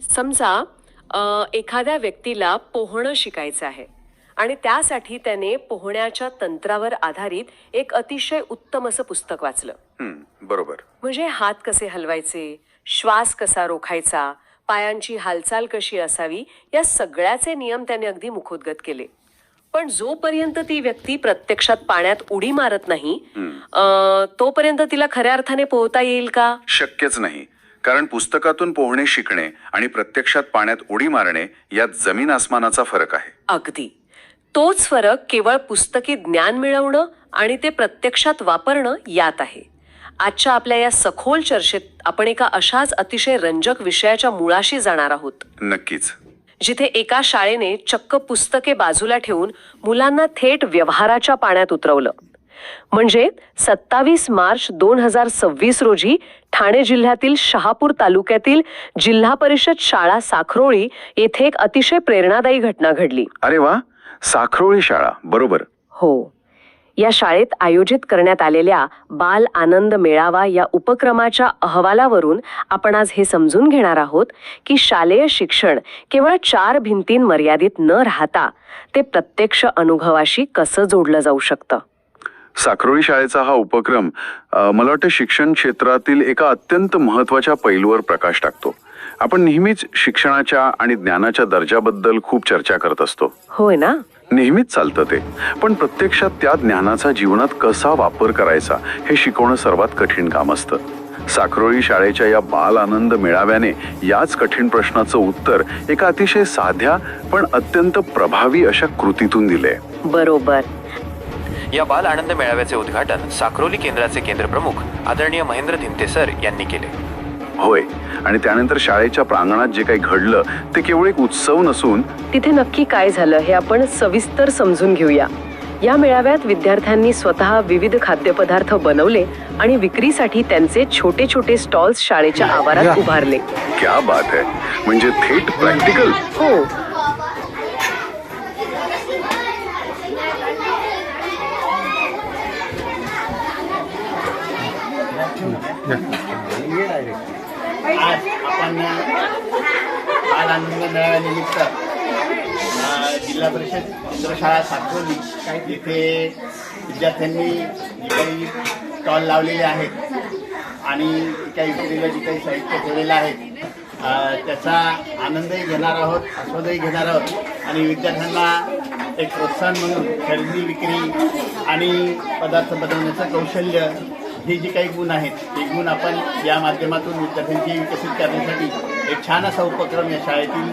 समजा एखाद्या व्यक्तीला पोहणं शिकायचं आहे आणि त्यासाठी त्याने पोहण्याच्या तंत्रावर आधारित एक अतिशय उत्तम असं पुस्तक वाचलं. बरोबर. म्हणजे हात कसे हलवायचे, श्वास कसा रोखायचा, पायांची हालचाल कशी असावी, या सगळ्याचे नियम त्याने अगदी मुखोद्गत केले. पण जोपर्यंत ती व्यक्ती प्रत्यक्षात पाण्यात उडी मारत नाही तोपर्यंत तिला खऱ्या अर्थाने पोहता येईल का? शक्यच नाही. कारण पुस्तकातून पोहणे शिकणे आणि प्रत्यक्षात पाण्यात उडी मारणे यात जमीन आसमानाचा फरक आहे. अगदी तोच फरक केवळ पुस्तकी ज्ञान मिळवणं आणि ते प्रत्यक्षात वापरणं यात आहे. आजच्या आपल्या या सखोल चर्चेत आपण एका अशाच अतिशय रंजक विषयाच्या मुळाशी जाणार आहोत. नक्कीच. जिथे एका शाळेने चक्क पुस्तके बाजूला ठेवून मुलांना थेट व्यवहाराच्या पाण्यात उतरवलं. म्हणजे 27 मार्च 2026 रोजी ठाणे जिल्ह्यातील शहापूर तालुक्यातील जिल्हा परिषद शाळा साखरोळी येथे एक अतिशय प्रेरणादायी घटना घडली. अरे वा, साखरोळी शाळा. बरोबर. हो. या शाळेत आयोजित करण्यात आलेल्या बाल आनंद मेळावा या उपक्रमाच्या अहवालावरून आपण आज हे समजून घेणार आहोत की शालेय शिक्षण केवळ 4 भिंतीं मर्यादित न राहता ते प्रत्यक्ष अनुभवाशी कसं जोडलं जाऊ शकतं. साखरोळी शाळेचा हा उपक्रम मला वाटतं शिक्षण क्षेत्रातील एका अत्यंत महत्त्वाच्या पैलूवर प्रकाश टाकतो. आपण नेहमीच शिक्षणाच्या आणि ज्ञानाच्या दर्जाबद्दल खूप चर्चा करत असतो. होय ना. नेहमीच चालतं ते. पण प्रत्यक्षात त्या ज्ञानाचा जीवनात कसा वापर करायचा हे शिकवणं सर्वात कठीण काम असतं. साखरोळी शाळेच्या या बाल आनंद मेळाव्याने याच कठीण प्रश्नाचं उत्तर एका अतिशय साध्या पण अत्यंत प्रभावी अशा कृतीतून दिले. बरोबर. या बाल आनंद मेळाव्याचे उद्घाटन साखरोली केंद्राचे केंद्रप्रमुख आदरणीय महेंद्र धिंते सर यांनी केले. होय. आणि त्यानंतर शाळेच्या प्रांगणात जे काही घडलं ते केवळ एक उत्सव नसून तिथे नक्की काय झालं हे आपण सविस्तर समजून घेऊया. या मेळाव्यात विद्यार्थ्यांनी स्वतः विविध खाद्यपदार्थ बनवले आणि विक्रीसाठी त्यांचे छोटे छोटे स्टॉल्स शाळेच्या आवारात उभारले. क्या बात है. म्हणजे थेट प्रॅक्टिकल. हो. आज आपण बाल आनंद मेळाव्यानिमित्त जिल्हा परिषद केंद्रशाळा साखरोली इथे विद्यार्थ्यांनी जे काही स्टॉल लावलेले आहेत आणि काही विक्रीला जे काही साहित्य ठेवलेलं आहे त्याचा आनंदही घेणार आहोत, आस्वादही घेणार आहोत आणि विद्यार्थ्यांना एक प्रोत्साहन म्हणून खरेदी विक्री आणि पदार्थ बनवण्याचं कौशल्य हे जे काही गुण आहेत ते गुण आपण या माध्यमातून विद्यार्थ्यांची विकसित करण्यासाठी एक छान असा उपक्रम या शाळेतील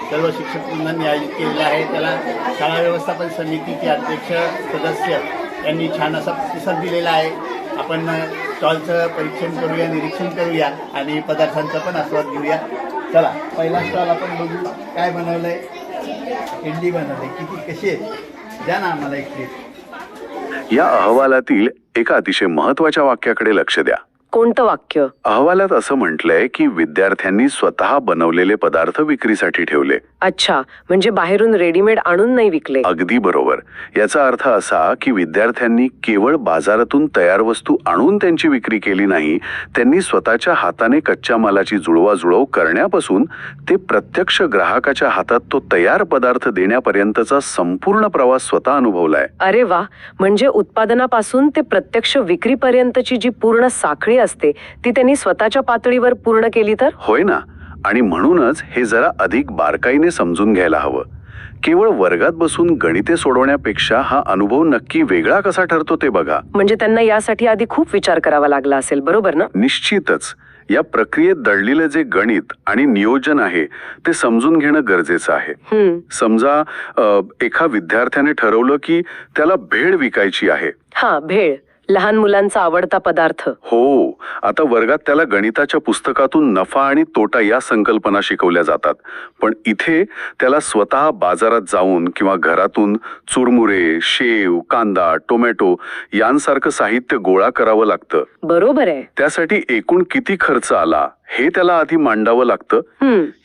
सर्व शिक्षक वृंदांनी आयोजित केलेला आहे. त्याला शाळा व्यवस्थापन समितीचे अध्यक्ष सदस्य यांनी छान असा प्रतिसाद दिलेला आहे. आपण स्टॉलचं परीक्षण करूया, निरीक्षण करूया आणि पदार्थांचा पण आस्वाद घेऊया. चला, पहिला स्टॉल आपण बघू. काय बनवलंय? इडली बनवलंय. किती कशी आहे? द्या ना आम्हाला एक प्लेट. या अहवालातील एका अतिशय महत्त्वाच्या वाक्याकडे लक्ष द्या. कोणतं वाक्य? अहवालात असं म्हटलंय की विद्यार्थ्यांनी स्वतः बनवलेले पदार्थ विक्रीसाठी ठेवले. अच्छा, म्हणजे बाहेरून रेडीमेड आणून नाही विकले. अगदी बरोबर. याचा अर्थ असा की विद्यार्थ्यांनी केवळ बाजारातून तयार वस्तू आणून त्यांची विक्री केली नाही, त्यांनी स्वतःच्या हाताने कच्च्या मालाची जुळवाजुळव करण्यापासून ते प्रत्यक्ष ग्राहकाच्या हातात तो तयार पदार्थ देण्यापर्यंतचा संपूर्ण प्रवास स्वतः अनुभवलाय. अरे वा. म्हणजे उत्पादनापासून ते प्रत्यक्ष विक्रीपर्यंतची जी पूर्ण साखळी असते ती त्यांनी स्वतःच्या पातळीवर पूर्ण केली तर. होय ना. आणि म्हणूनच हे जरा अधिक बारकाईने समजून घ्यायला हवं. केवळ वर्गात बसून गणिते सोडवण्यापेक्षा हा अनुभव नक्की वेगळा कसा ठरतो ते बघा. म्हणजे त्यांना यासाठी आधी खूप विचार करावा लागला असेल, बरोबर ना? निश्चितच. या प्रक्रियेत दडलेलं जे गणित आणि नियोजन आहे ते समजून घेणं गरजेचं आहे. समजा एका विद्यार्थ्याने ठरवलं की त्याला भेळ विकायची आहे. हा, भेळ लहान मुलांचा आवडता पदार्थ. हो. आता वर्गात त्याला गणिताच्या पुस्तकातून नफा आणि तोटा या संकल्पना शिकवल्या जातात. पण इथे त्याला स्वतः बाजारात जाऊन किंवा घरातून चुरमुरे, शेव, कांदा, टोमॅटो यांसारखं साहित्य गोळा करावं लागतं. बरोबर आहे. त्यासाठी एकूण किती खर्च आला हे त्याला आधी मांडावं लागतं.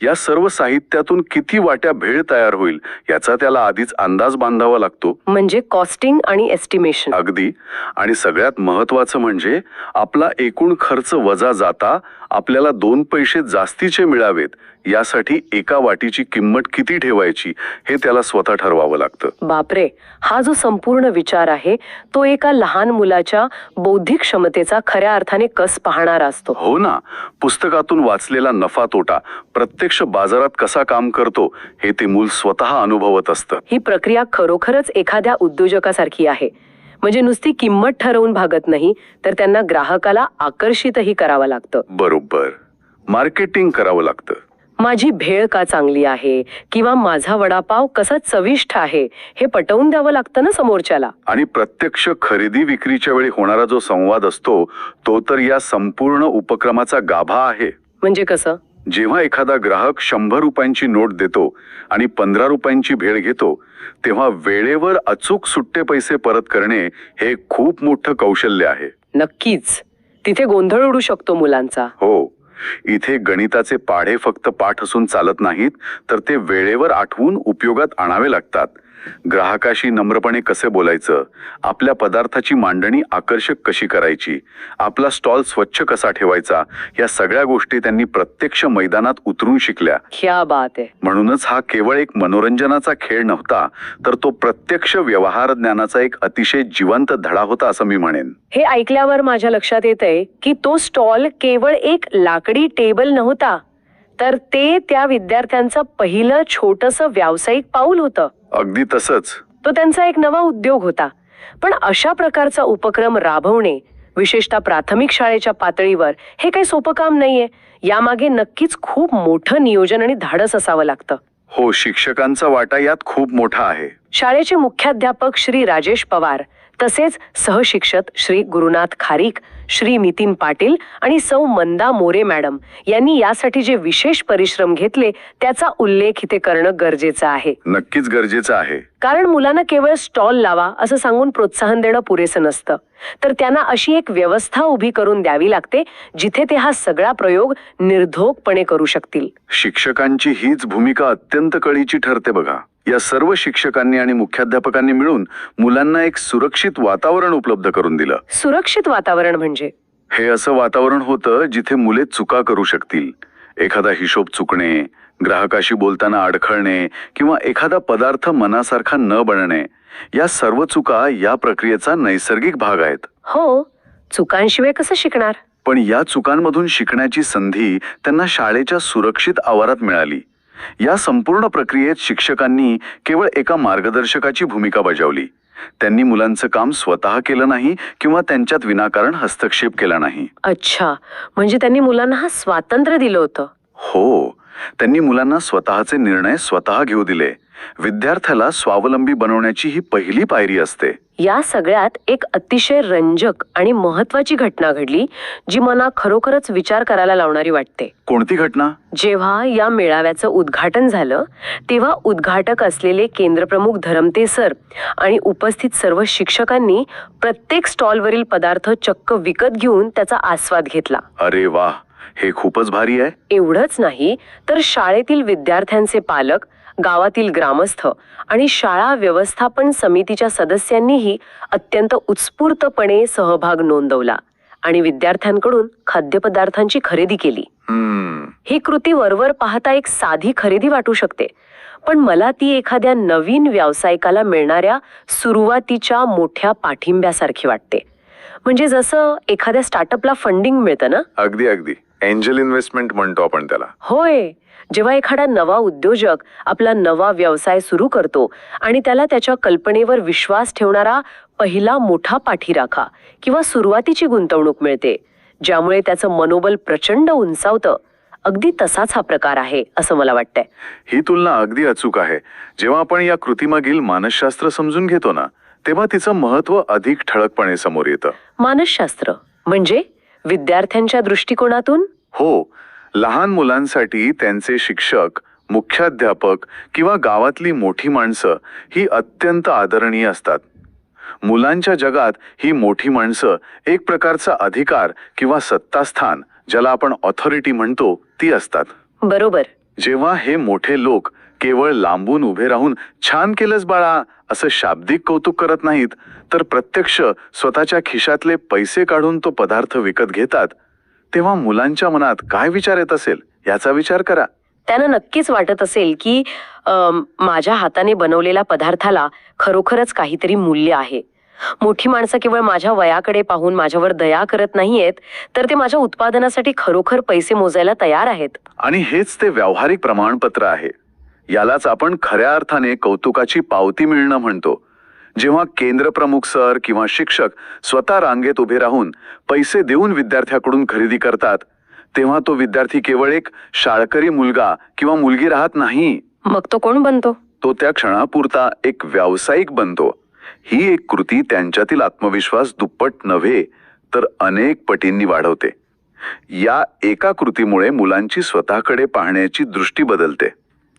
या सर्व साहित्यातून किती वाट्या भेळ तयार होईल याचा त्याला आधीच अंदाज बांधावा लागतो. म्हणजे कॉस्टिंग आणि एस्टिमेशन. अगदी. आणि सगळ्यात महत्वाचं म्हणजे आपला एकूण खर्च वजा जाता आपल्याला 2 पैसे जास्तीचे मिळावेत यासाठी एका वाटीची किंमत किती ठेवायची हे त्याला स्वतः ठरवावं लागतं. बापरे, हा जो संपूर्ण विचार आहे तो एका लहान मुलाच्या बौद्धिक क्षमतेचा खऱ्या अर्थाने कस पाहणारा असतो. हो ना, पुस्तकातून वाचलेला नफा तोटा प्रत्यक्ष बाजारात कसा काम करतो हे ते मूल स्वतः अनुभवत असतं. ही प्रक्रिया खरोखरच एखाद्या उद्योजकासारखी आहे. म्हणजे नुसती किंमत ठरवून भागत नाही, तर त्यांना ग्राहकाला आकर्षितही करावं लागतं. बरोबर, मार्केटिंग करावं लागतं. माझी भेळ का चांगली आहे किंवा माझा वडापाव कसा चविष्ट आहे हे पटवून द्यावं लागतं ना समोरच्याला. आणि प्रत्यक्ष खरेदी विक्रीच्या वेळी होणारा जो संवाद असतो तो तर या संपूर्ण उपक्रमाचा गाभा आहे. म्हणजे कसं? जेव्हा एखादा ग्राहक 100 रुपयांची नोट देतो आणि 15 रुपयांची भेळ घेतो, तेव्हा वेळेवर अचूक सुट्टे पैसे परत करणे हे खूप मोठं कौशल्य आहे. नक्कीच, तिथे गोंधळ उडू शकतो मुलांचा. हो, इथे गणिताचे पाढे फक्त पाठ असून चालत नाहीत, तर ते वेळेवर आठवून उपयोगात आणावे लागतात. ग्राहकाशी नम्रपणे कसे बोलायचं, आपल्या पदार्थाची मांडणी आकर्षक कशी करायची, आपला स्टॉल स्वच्छ कसा ठेवायचा, या सगळ्या गोष्टी त्यांनी प्रत्यक्ष मैदानात उतरून शिकल्या. क्या बात आहे. म्हणूनच हा केवळ एक मनोरंजनाचा खेळ नव्हता, तर तो प्रत्यक्ष व्यवहार ज्ञानाचा एक अतिशय जिवंत धडा होता असं मी म्हणेन. हे ऐकल्यावर माझ्या लक्षात येतंय की तो स्टॉल केवळ एक लाकडी टेबल नव्हता, तर ते त्या विद्यार्थ्यांचं पहिलं छोटंसं व्यावसायिक पाऊल होतं. अगदी तसंच. तो त्यांचा एक नवा उद्योग होता. पण अशा प्रकारचा उपक्रम राबवणे, विशेषतः प्राथमिक शाळेच्या पातळीवर, हे काही सोपं काम नाहीये. यामागे नक्कीच खूप मोठं नियोजन आणि धाडस असावं लागतं. हो, शिक्षकांचा वाटा यात खूप मोठा आहे. शाळेचे मुख्याध्यापक श्री राजेश पवार, तसेच सहशिक्षक श्री गुरुनाथ खारीक, श्री नितीन पाटील आणि सौ मंदा मोरे मॅडम यांनी यासाठी जे विशेष परिश्रम घेतले त्याचा उल्लेख इथे करणं गरजेचं आहे. नक्कीच गरजेचं आहे. कारण मुलांना केवळ स्टॉल लावा असं सांगून प्रोत्साहन देणं पुरेसं नसतं, तर त्यांना अशी एक व्यवस्था उभी करून द्यावी लागते जिथे ते हा सगळा प्रयोग निर्धोकपणे करू शकतील. शिक्षकांची हीच भूमिका अत्यंत कळीची ठरते बघा. या सर्व शिक्षकांनी आणि मुख्याध्यापकांनी मिळून मुलांना एक सुरक्षित वातावरण उपलब्ध करून दिलं. सुरक्षित वातावरण म्हणजे हे असं वातावरण होतं जिथे मुले चुका करू शकतील. एखादा हिशोब चुकणे, ग्राहकाशी बोलताना अडखळणे किंवा एखादा पदार्थ मनासारखा न बनणे, या सर्व चुका या प्रक्रियेचा नैसर्गिक भाग आहेत. हो, चुकांशिवाय कसं शिकणार? पण या चुकांमधून शिकण्याची संधी त्यांना शाळेच्या सुरक्षित आवारात मिळाली. या संपूर्ण प्रक्रियेत शिक्षकांनी केवळ एका मार्गदर्शकाची भूमिका बजावली. त्यांनी मुलांचं काम स्वतः केलं नाही किंवा त्यांच्यात विनाकारण हस्तक्षेप केला नाही. अच्छा, म्हणजे त्यांनी मुलांना हा स्वातंत्र्य दिलं होतं. हो, त्यांनी मुलांना स्वतःचे निर्णय स्वतः घेऊ दिले. विद्यार्थ्याला स्वावलंबी बनवण्याची ही पहिली पायरी असते. या सगळ्यात एक अतिशय रंजक आणि महत्वाची घटना घडली जी मला खरोखरच विचार करायला लावणारी वाटते. कोणती घटना? जेव्हा या मेळाव्याचं उद्घाटन झालं तेव्हा उद्घाटक असलेले केंद्रप्रमुख धरमते सर आणि उपस्थित सर्व शिक्षकांनी प्रत्येक स्टॉलवरील पदार्थ चक्क विकत घेऊन त्याचा आस्वाद घेतला. अरे वा, हे खूपच भारी आहे. एवढंच नाही तर शाळेतील विद्यार्थ्यांचे पालक, गावातील ग्रामस्थ आणि शाळा व्यवस्थापन समितीच्या सदस्यांनीही अत्यंत उत्स्फूर्तपणे सहभाग नोंदवला आणि विद्यार्थ्यांकडून खाद्यपदार्थांची खरेदी केली. ही कृती वरवर पाहता एक साधी खरेदी वाटू शकते, पण मला ती एखाद्या नवीन व्यावसायिकाला मिळणाऱ्या सुरुवातीच्या मोठ्या पाठिंब्यासारखी वाटते. म्हणजे जसं एखाद्या स्टार्टअपला फंडिंग मिळतं ना. अगदी अगदी, एंजल इन्व्हेस्टमेंट म्हणतो आपण त्याला. होय, जेव्हा एखादा नवा उद्योजक आपला नवा व्यवसाय सुरू करतो आणि त्याला त्याच्या कल्पनेवर विश्वास ठेवणारा पहिला मोठा पाठीराखा किंवा सुरुवातीची गुंतवणूक मिळते, ज्यामुळे त्याचं मनोबल प्रचंड उंचावतं, अगदी तसाच हा प्रकार आहे असं मला वाटतंय. ही तुलना अगदी अचूक आहे. जेव्हा आपण या कृतीमागील मानसशास्त्र समजून घेतो ना, तेव्हा तिचं महत्व अधिक ठळकपणे समोर येतं. मानसशास्त्र म्हणजे विद्यार्थ्यांच्या दृष्टिकोनातून? हो, लहान मुलांसाठी त्यांचे शिक्षक, मुख्याध्यापक किंवा गावातली मोठी माणसं ही अत्यंत आदरणीय असतात. मुलांच्या जगात ही मोठी माणसं एक प्रकारचा अधिकार किंवा सत्तास्थान, ज्याला आपण ऑथॉरिटी म्हणतो, ती असतात. बरोबर. जेव्हा हे मोठे लोक केवळ लांबून उभे राहून छान केलंस बाळा असं शाब्दिक कौतुक करत नाहीत, तर प्रत्यक्ष स्वतःच्या खिशातले पैसे काढून तो पदार्थ विकत घेतात, तेव्हा मुलांच्या मनात काय विचार येत असेल याचा विचार करा. त्यांना नक्कीच वाटत असेल की माझ्या हाताने बनवलेल्या पदार्थाला खरोखरच काहीतरी मूल्य आहे. मोठी माणसं केवळ माझ्या वयाकडे पाहून माझ्यावर दया करत नाहीयेत, तर ते माझ्या उत्पादनासाठी खरोखर पैसे मोजायला तयार आहेत. आणि हेच ते व्यावहारिक प्रमाणपत्र आहे. यालाच आपण खऱ्या अर्थाने कौतुकाची पावती मिळणं म्हणतो. जेव्हा केंद्र प्रमुख सर किंवा शिक्षक स्वतः रांगेत उभे राहून पैसे देऊन विद्यार्थ्याकडून खरेदी करतात, तेव्हा तो विद्यार्थी केवळ एक शाळकरी मुलगा किंवा मुलगी राहत नाही. मग तो कोण बनतो? तो त्या क्षणापुरता एक व्यावसायिक बनतो. ही एक कृती त्यांच्यातील आत्मविश्वास दुप्पट नव्हे तर अनेक पटींनी वाढवते. या एका कृतीमुळे मुलांची स्वतःकडे पाहण्याची दृष्टी बदलते.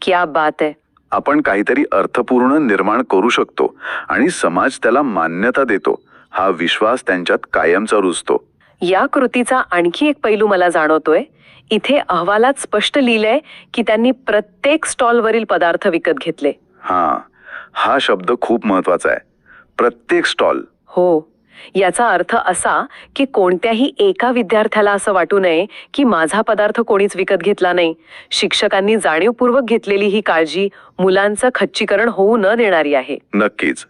क्या बात आहे. आपण काहीतरी अर्थपूर्ण निर्माण करू शकतो आणि समाज त्याला मान्यता देतो, हा विश्वास त्यांच्यात कायमचा रुजतो. या कृतीचा आणखी एक पैलू मला जाणवतोय. इथे अहवालात स्पष्ट लिहिलंय की त्यांनी प्रत्येक स्टॉलवरील पदार्थ विकत घेतले. हा शब्द खूप महत्वाचा आहे. प्रत्येक स्टॉल. हो, याचा अर्थ असा की कोणत्याही एका विद्यार्थ्याला असं वाटू नये की माझा पदार्थ कोणीच विकत घेतला नाही. शिक्षकांनी जाणीवपूर्वक घेतलेली ही काळजी मुलांचं खच्चीकरण होऊ न देणारी आहे. नक्कीच.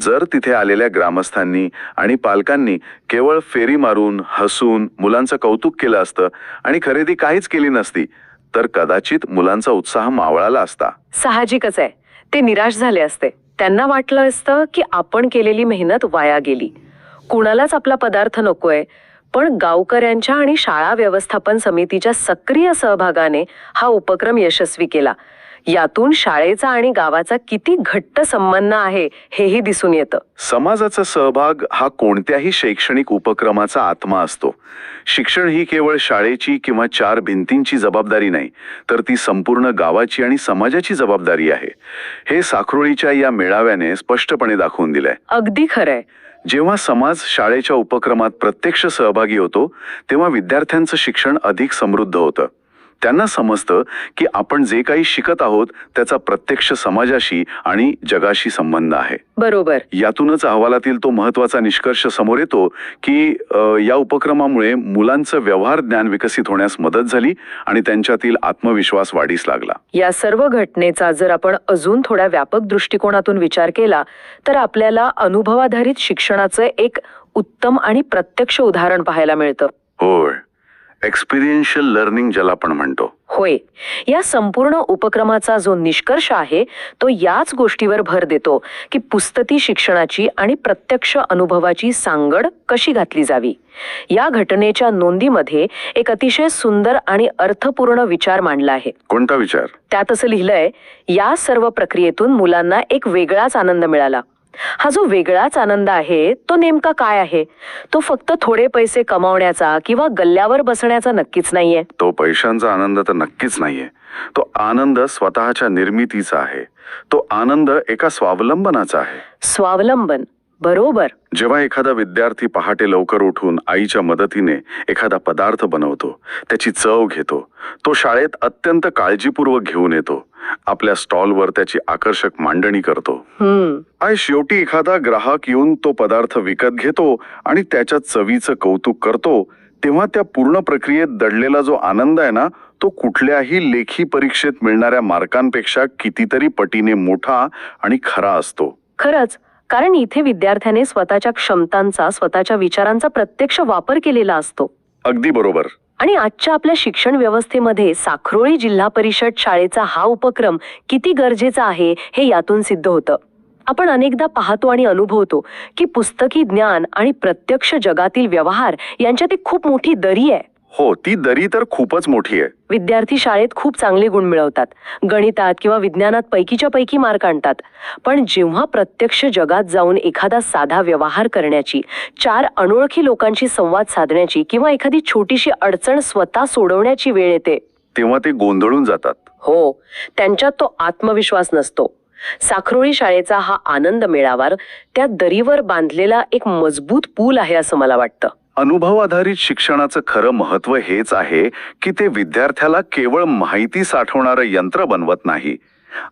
जर तिथे आलेल्या ग्रामस्थांनी आणि पालकांनी केवळ फेरी मारून हसून मुलांचं कौतुक केलं असतं आणि खरेदी काहीच केली नसती, तर कदाचित मुलांचा उत्साह मावळाला असता. साहजिकच आहे, ते निराश झाले असते. त्यांना वाटलं असतं की आपण केलेली मेहनत वाया गेली. कुणालाच आपला पदार्थ नकोय, पण गावकऱ्यांच्या आणि शाळा व्यवस्थापन समितीच्या सक्रिय सहभागाने हा उपक्रम यशस्वी केला. यातून शाळेचा आणि गावाचा किती घट्ट संबंध आहे हेही दिसून येतं. समाजाचा सहभाग हा कोणत्याही शैक्षणिक उपक्रमाचा आत्मा असतो. शिक्षण ही केवळ शाळेची किंवा 4 भिंतींची जबाबदारी नाही, तर ती संपूर्ण गावाची आणि समाजाची जबाबदारी आहे. हे साखरोळीच्या या मेळाव्याने स्पष्टपणे दाखवून दिलंय. अगदी खरंय. जेव्हा समाज शाळेच्या उपक्रमात प्रत्यक्ष सहभागी होतो, तेव्हा विद्यार्थ्यांचं शिक्षण अधिक समृद्ध होतं. त्यांना समजतं की आपण जे काही शिकत आहोत त्याचा प्रत्यक्ष समाजाशी आणि जगाशी संबंध आहे. बरोबर. यातूनच अहवालातील तो महत्वाचा निष्कर्ष समोर येतो की या उपक्रमामुळे मुलांचं व्यवहार ज्ञान विकसित होण्यास मदत झाली आणि त्यांच्यातील आत्मविश्वास वाढीस लागला. या सर्व घटनेचा जर आपण अजून थोड्या व्यापक दृष्टिकोनातून विचार केला तर आपल्याला अनुभवाधारित शिक्षणाचं एक उत्तम आणि प्रत्यक्ष उदाहरण पाहायला मिळतं. होय, एक्सपिरियन्शियल लर्निंग ज्याला आपण म्हणतो. होय, या संपूर्ण उपक्रमाचा जो निष्कर्ष आहे तो याच गोष्टीवर भर देतो की पुस्तकी शिक्षणाची आणि प्रत्यक्ष अनुभवाची सांगड कशी घातली जावी. या घटनेच्या नोंदीमध्ये एक अतिशय सुंदर आणि अर्थपूर्ण विचार मांडला आहे. कोणता विचार? त्यात असं लिहिलंय, या सर्व प्रक्रियेतून मुलांना एक वेगळाच आनंद मिळाला. हा जो वेगळाच आनंद आहे तो नेमका काय आहे? तो फक्त थोडे पैसे कमावण्याचा किंवा गल्ल्यावर बसण्याचा नक्कीच नाहीये. तो पैशांचा आनंद तर नक्कीच नाहीये. तो आनंद स्वतःच्या निर्मितीचा आहे. तो आनंद एका स्वावलंबनाचा आहे. स्वावलंबन. बरोबर. जेव्हा एखादा विद्यार्थी पहाटे लवकर उठून आईच्या मदतीने एखादा पदार्थ बनवतो, त्याची चव घेतो, तो शाळेत अत्यंत काळजीपूर्वक घेऊन येतो, आपल्या स्टॉलवर त्याची आकर्षक मांडणी करतो, आणि शेवटी एखादा ग्राहक येऊन तो पदार्थ विकत घेतो आणि त्याच्या चवीचं कौतुक करतो, तेव्हा त्या पूर्ण प्रक्रियेत दडलेला जो आनंद आहे ना, तो कुठल्याही लेखी परीक्षेत मिळणाऱ्या मार्कांपेक्षा कितीतरी पटीने मोठा आणि खरा असतो. खरंच, कारण इथे विद्यार्थ्याने स्वतःच्या क्षमतांचा, स्वतःच्या विचारांचा प्रत्यक्ष वापर केलेला असतो. अगदी बरोबर. आणि आजच्या आपल्या शिक्षण व्यवस्थेमध्ये साखरोळी जिल्हा परिषद शाळेचा हा उपक्रम किती गरजेचा आहे हे यातून सिद्ध होतं. आपण अनेकदा पाहतो आणि अनुभवतो की पुस्तकी ज्ञान आणि प्रत्यक्ष जगातील व्यवहार यांच्यात एक खूप मोठी दरी आहे. हो, ती दरी तर खूपच मोठी आहे. विद्यार्थी शाळेत खूप चांगले गुण मिळवतात, गणितात किंवा विज्ञानात पैकीच्या पैकी मार्क आणतात, पण जेव्हा प्रत्यक्ष जगात जाऊन एखादा साधा व्यवहार करण्याची, 4 अनोळखी लोकांशी संवाद साधण्याची किंवा एखादी छोटीशी अडचण स्वतः सोडवण्याची वेळ येते, तेव्हा ते गोंधळून जातात. हो, त्यांच्यात तो आत्मविश्वास नसतो. साखरोळी शाळेचा हा आनंद मेळावा त्या दरीवर बांधलेला एक मजबूत पूल आहे असं मला वाटतं. अनुभव आधारित शिक्षणाचं खरं महत्व हेच आहे की ते विद्यार्थ्याला केवळ माहिती साठवणारं यंत्र बनवत नाही.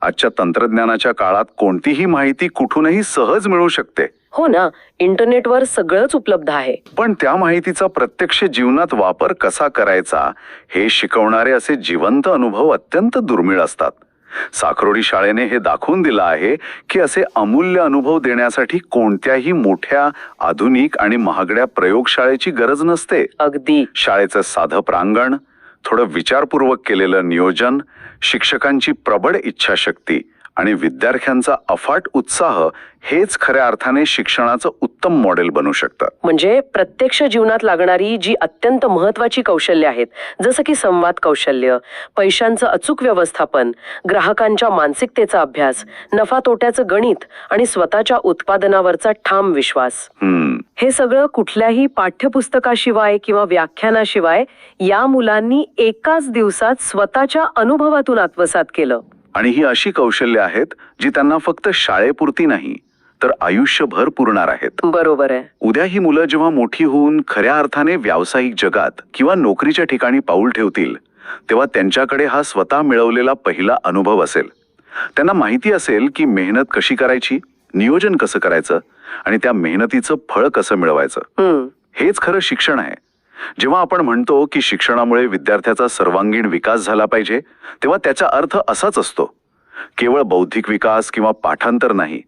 आजच्या तंत्रज्ञानाच्या काळात कोणतीही माहिती कुठूनही सहज मिळू शकते. हो ना, इंटरनेटवर सगळंच उपलब्ध आहे. पण त्या माहितीचा प्रत्यक्ष जीवनात वापर कसा करायचा हे शिकवणारे असे जिवंत अनुभव अत्यंत दुर्मिळ असतात. साखरोडी शाळेने हे दाखवून दिलं आहे की असे अमूल्य अनुभव देण्यासाठी कोणत्याही मोठ्या, आधुनिक आणि महागड्या प्रयोगशाळेची गरज नसते. अगदी. शाळेचं साधं प्रांगण, थोडं विचारपूर्वक केलेलं नियोजन, शिक्षकांची प्रबळ इच्छाशक्ती आणि विद्यार्थ्यांचा अफाट उत्साह हेच खऱ्या अर्थाने शिक्षणाचं उत्तम मॉडेल बनू शकतं. म्हणजे प्रत्यक्ष जीवनात लागणारी जी अत्यंत महत्वाची कौशल्य आहेत, जसं की संवाद कौशल्य, पैशांचं अचूक व्यवस्थापन, ग्राहकांच्या मानसिकतेचा अभ्यास, नफा तोट्याचं गणित आणि स्वतःच्या उत्पादनावरचा ठाम विश्वास, हे सगळं कुठल्याही पाठ्यपुस्तकाशिवाय किंवा व्याख्यानाशिवाय या मुलांनी एकाच दिवसात स्वतःच्या अनुभवातून आत्मसात केलं. आणि ही अशी कौशल्य आहेत जी त्यांना फक्त शाळेपुरती नाही तर आयुष्यभर पुरणार आहेत. बरोबर आहे. उद्या ही मुलं जेव्हा मोठी होऊन खऱ्या अर्थाने व्यावसायिक जगात किंवा नोकरीच्या ठिकाणी पाऊल ठेवतील तेव्हा त्यांच्याकडे हा स्वतः मिळवलेला पहिला अनुभव असेल. त्यांना माहिती असेल की मेहनत कशी करायची, नियोजन कसं करायचं आणि त्या मेहनतीचं फळ कसं मिळवायचं. हेच खरं शिक्षण आहे. जेव्हा आपण म्हणतो की शिक्षणामुळे विद्यार्थ्याचा सर्वांगीण विकास झाला पाहिजे तेव्हा त्याचा अर्थ असाच असतो. केवळ बौद्धिक विकास किंवा पाठांतर नाही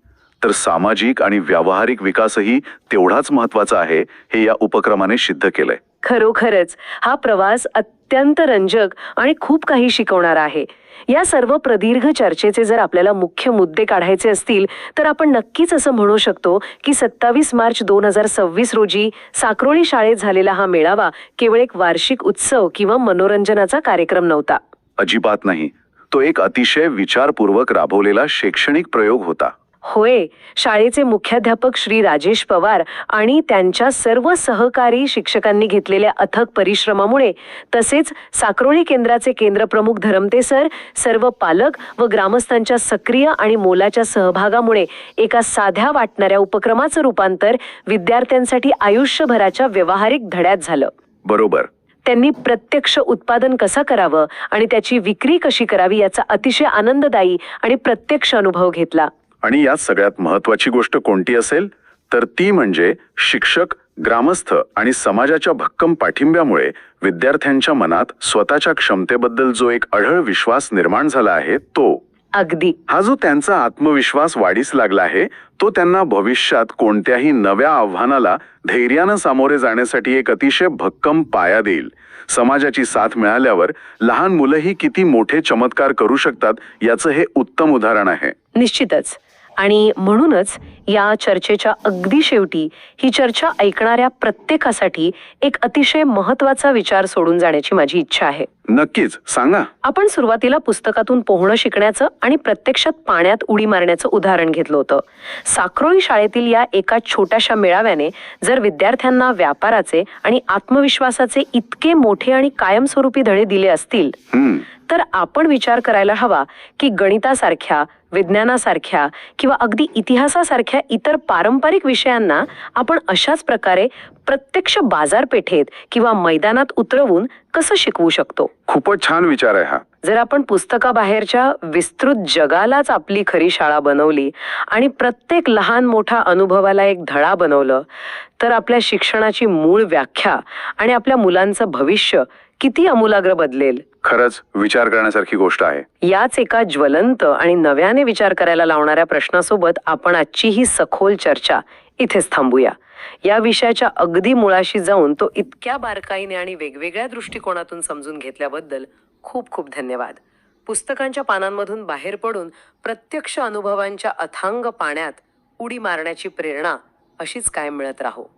तर सामाजिक आणि व्यावहारिक विकासही तेवढाच महत्वाचा आहे, हे या उपक्रमाने सिद्ध केलंय. खरोखरच हा प्रवास अत्यंत रंजक आणि खूप काही शिकवणारा आहे. या सर्व प्रदीर्घ चर्चेचे जर आपल्याला मुख्य मुद्दे काढायचे असतील तर आपण नक्कीच असं म्हणू शकतो की 27 मार्च 2026 रोजी साक्रोळी शाळेत झालेला हा मेळावा केवळ एक वार्षिक उत्सव किंवा मनोरंजनाचा कार्यक्रम नव्हता. अजिबात नाही. तो एक अतिशय विचारपूर्वक राबवलेला शैक्षणिक प्रयोग होता. होय, शाळेचे मुख्याध्यापक श्री राजेश पवार आणि त्यांच्या सर्व सहकारी शिक्षकांनी घेतलेल्या अथक परिश्रमामुळे, तसेच साक्रोळी केंद्राचे केंद्रप्रमुख धरमते सर, सर्व पालक व ग्रामस्थांच्या सक्रिय आणि मोलाच्या सहभागामुळे एका साध्या वाटणाऱ्या उपक्रमाचं रूपांतर विद्यार्थ्यांसाठी आयुष्यभराच्या व्यावहारिक धड्यात झालं. बरोबर. त्यांनी प्रत्यक्ष उत्पादन कसं करावं आणि त्याची विक्री कशी करावी याचा अतिशय आनंददायी आणि प्रत्यक्ष अनुभव घेतला. आणि यात सगळ्यात महत्वाची गोष्ट कोणती असेल तर ती म्हणजे शिक्षक, ग्रामस्थ आणि समाजाच्या भक्कम पाठिंब्यामुळे विद्यार्थ्यांच्या मनात स्वतःच्या क्षमतेबद्दल जो एक अढळ विश्वास निर्माण झाला आहे तो. अगदी. हा जो त्यांचा आत्मविश्वास वाढीस लागला आहे तो त्यांना भविष्यात कोणत्याही नव्या आव्हानाला धैर्यानं सामोरे जाण्यासाठी एक अतिशय भक्कम पाया देईल. समाजाची साथ मिळाल्यावर लहान मुलंही किती मोठे चमत्कार करू शकतात याचं हे उत्तम उदाहरण आहे. निश्चितच. आणि म्हणूनच या चर्चेच्या अगदी शेवटी ही चर्चा ऐकणाऱ्या प्रत्येकासाठी एक अतिशय महत्वाचा विचार सोडून जाण्याची माझी इच्छा आहे. नक्कीच, सांगा. आपण सुरुवातीला पुस्तकातून पोहणं शिकण्याचं आणि प्रत्यक्षात पाण्यात उडी मारण्याचं उदाहरण घेतलं होतं. साक्रोळी शाळेतील या एका छोट्याशा मेळाव्याने जर विद्यार्थ्यांना व्यापाराचे आणि आत्मविश्वासाचे इतके मोठे आणि कायमस्वरूपी धडे दिले असतील तर आपण विचार करायला हवा की गणितासारख्या, विज्ञानासारख्या किंवा अगदी इतिहासासारख्या इतर पारंपरिक विषयांना आपण अशाच प्रकारे प्रत्यक्ष बाजारपेठेत किंवा मैदानात उतरवून कसं शिकवू शकतो. खूपच छान विचार आहे हा. जर आपण पुस्तकाबाहेरच्या विस्तृत जगालाच आपली खरी शाळा बनवली आणि प्रत्येक लहान मोठा अनुभवाला एक धडा बनवलं तर आपल्या शिक्षणाची मूळ व्याख्या आणि आपल्या मुलांचं भविष्य किती आमूलाग्र बदलेल. खरंच विचार करण्यासारखी गोष्ट आहे. याच एका ज्वलंत आणि नव्याने विचार करायला लावणाऱ्या प्रश्नासोबत आपण आजची ही सखोल चर्चा इथेच थांबूया. या विषयाच्या अगदी मुळाशी जाऊन तो इतक्या बारकाईने आणि वेगवेगळ्या दृष्टिकोनातून समजून घेतल्याबद्दल खूप खूप धन्यवाद. पुस्तकांच्या पानांमधून बाहेर पडून प्रत्यक्ष अनुभवांच्या अथांग पाण्यात उडी मारण्याची प्रेरणा अशीच कायम मिळत राहो.